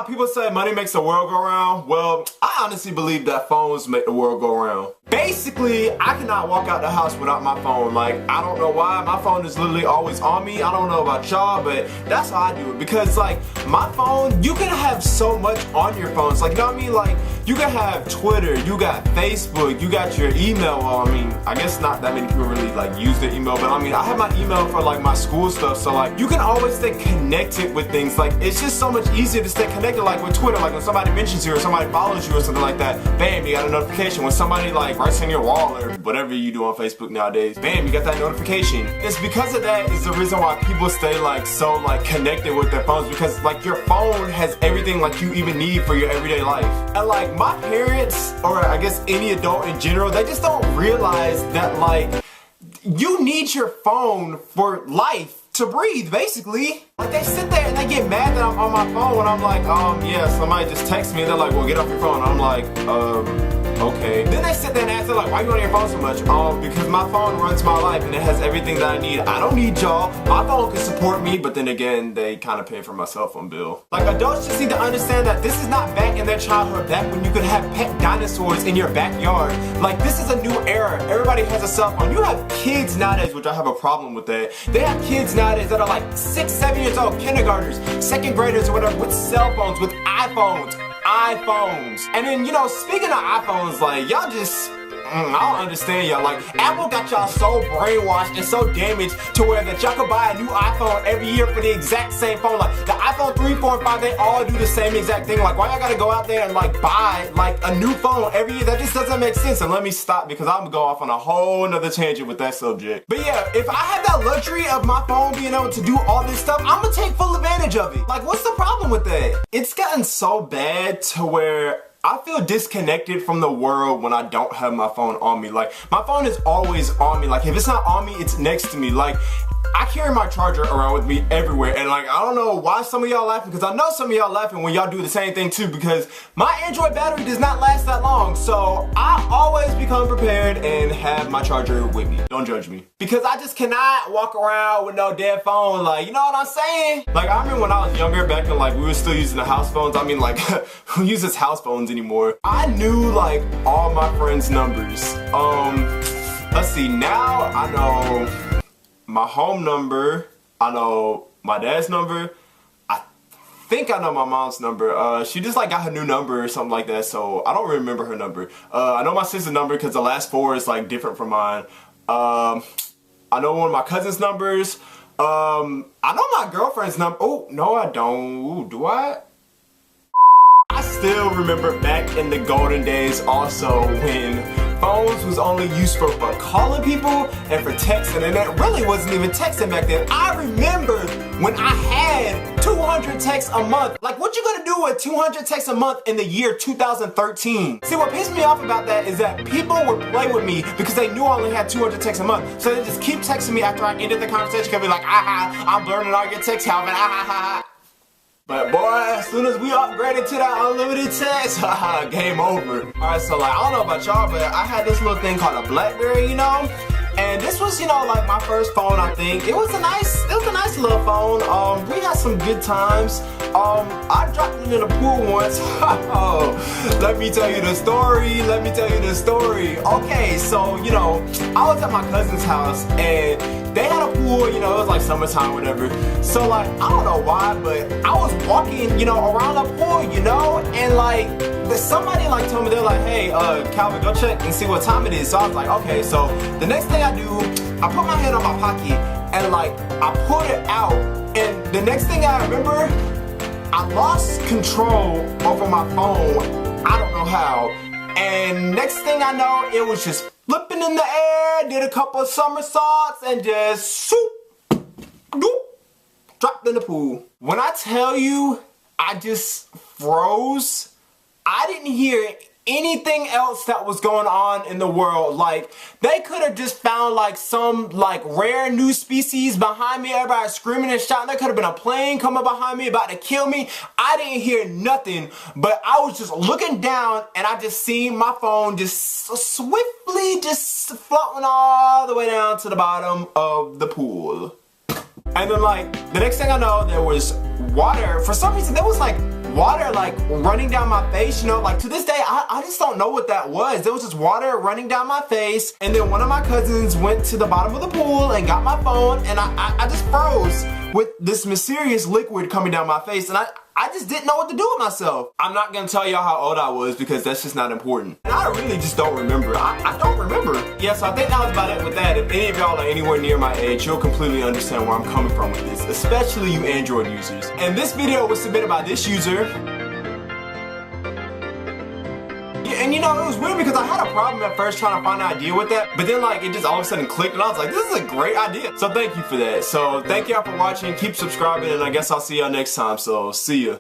how people say money makes the world go round? Well, I honestly believe that phones make the world go round. Basically, I cannot walk out the house without my phone. Like, I don't know why. My phone is literally always on me. I don't know about y'all, but that's how I do it. Because, like, my phone, you can have so much on your phones. Like, you know what I mean? Like, you can have Twitter, you got Facebook, you got your email. Well, I mean, I guess not that many people really, like, use their email. But, I mean, I have my email for, like, my school stuff. So, like, you can always stay connected with things. Like, it's just so much easier to stay connected. Like, with Twitter, like, when somebody mentions you or somebody follows you or something like that, bam, you got a notification. When somebody, like, writes on your wall or whatever you do on Facebook nowadays, bam, you got that notification. It's because of that is the reason why people stay, like, so, like, connected with their phones, because, like, your phone has everything, like, you even need for your everyday life. And, like, my parents, or I guess any adult in general, they just don't realize that, like, you need your phone for life. To breathe, basically. Like, they sit there and they get mad that I'm on my phone when I'm like, yeah, somebody just texts me and they're like, well, get off your phone. I'm like, okay. Then they sit there and ask, they're like, why are you on your phone so much? Because my phone runs my life and it has everything that I need. I don't need y'all. My phone can support me, but then again, they kind of pay for my cell phone bill. Like, adults just need to understand that this is not back in their childhood, back when you could have pet dinosaurs in your backyard. Like, this is a new era. Everybody has a cell phone. You have kids nowadays, which I have a problem with that. They have kids nowadays that are like 6, 7 years old, kindergartners, second graders or whatever, with cell phones, with iPhones. And then, you know, speaking of iPhones, like, y'all just, I don't understand y'all. Like, Apple got y'all so brainwashed and so damaged to where that y'all could buy a new iPhone every year for the exact same phone. Like, the iPhone 3, 4, and 5, they all do the same exact thing. Like, why y'all gotta go out there and, like, buy, like, a new phone every year? That just doesn't make sense. And let me stop, because I'm gonna go off on a whole nother tangent with that subject. But yeah, if I had that luxury of my phone being able to do all this stuff, I'm gonna take full advantage of it. Like, what's the problem with that? It's gotten so bad to where I feel disconnected from the world when I don't have my phone on me. Like, my phone is always on me. Like, if it's not on me, it's next to me. Like, I carry my charger around with me everywhere, and like, I don't know why some of y'all laughing, because I know some of y'all laughing when y'all do the same thing too, because my Android battery does not last that long, so I always become prepared and have my charger with me. Don't judge me. Because I just cannot walk around with no dead phone, like, you know what I'm saying? Like, I remember when I was younger, back when, like, we were still using the house phones. I mean, like, who uses house phones anymore? I knew, like, all my friends' numbers. Let's see, now I know my home number, I know my dad's number, I think I know my mom's number. She just like got her new number or something like that, so I don't remember her number. I know my sister's number because the last 4 is like different from mine. I know one of my cousin's numbers. I know my girlfriend's number. Oh, no I don't. Ooh, do I? I still remember back in the golden days also when phones was only used for calling people and for texting, and that really wasn't even texting back then. I remember when I had 200 texts a month. Like, what you gonna do with 200 texts a month in the year 2013? See, what pissed me off about that is that people would play with me because they knew I only had 200 texts a month. So they just keep texting me after I ended the conversation, could be like, I'm burning all your texts, Calvin, But boy, as soon as we upgraded to that unlimited text, game over. Alright, so like, I don't know about y'all, but I had this little thing called a BlackBerry, you know? And this was, you know, like my first phone, I think. It was a nice little phone. We had some good times. I dropped it in the pool once. Let me tell you the story. Okay, so, you know, I was at my cousin's house and they had a pool, you know, it was like summertime or whatever. So like, I don't know why, but I was walking, you know, around the pool, you know, and like, somebody like told me, they're like, hey, Calvin, go check and see what time it is. So I was like, okay. So the next thing I do, I put my hand on my pocket and like, I pulled it out. And the next thing I remember, I lost control over my phone. I don't know how. And next thing I know, it was just flipping in the air, did a couple of somersaults, and just swoop, doop, dropped in the pool. When I tell you, I just froze. I didn't hear anything else that was going on in the world. Like, they could have just found like some like rare new species behind me, everybody screaming and shouting. There could have been a plane coming behind me about to kill me. I didn't hear nothing, but I was just looking down and I just seen my phone just swiftly just floating all the way down to the bottom of the pool. And then like, the next thing I know, there was water. For some reason, there was like water like running down my face, you know, like to this day I just don't know what that was. There was just water running down my face, and then one of my cousins went to the bottom of the pool and got my phone, and I just froze with this mysterious liquid coming down my face, and I just didn't know what to do with myself. I'm not gonna tell y'all how old I was because that's just not important. And I really just don't remember. I don't remember. Yeah, so I think that was about it with that. If any of y'all are anywhere near my age, you'll completely understand where I'm coming from with this, especially you Android users. And this video was submitted by this user. And you know, it was weird because I had a problem at first trying to find an idea with that, but then like it just all of a sudden clicked and I was like, this is a great idea. So thank you for that. So thank y'all for watching, keep subscribing, and I guess I'll see y'all next time. So see ya.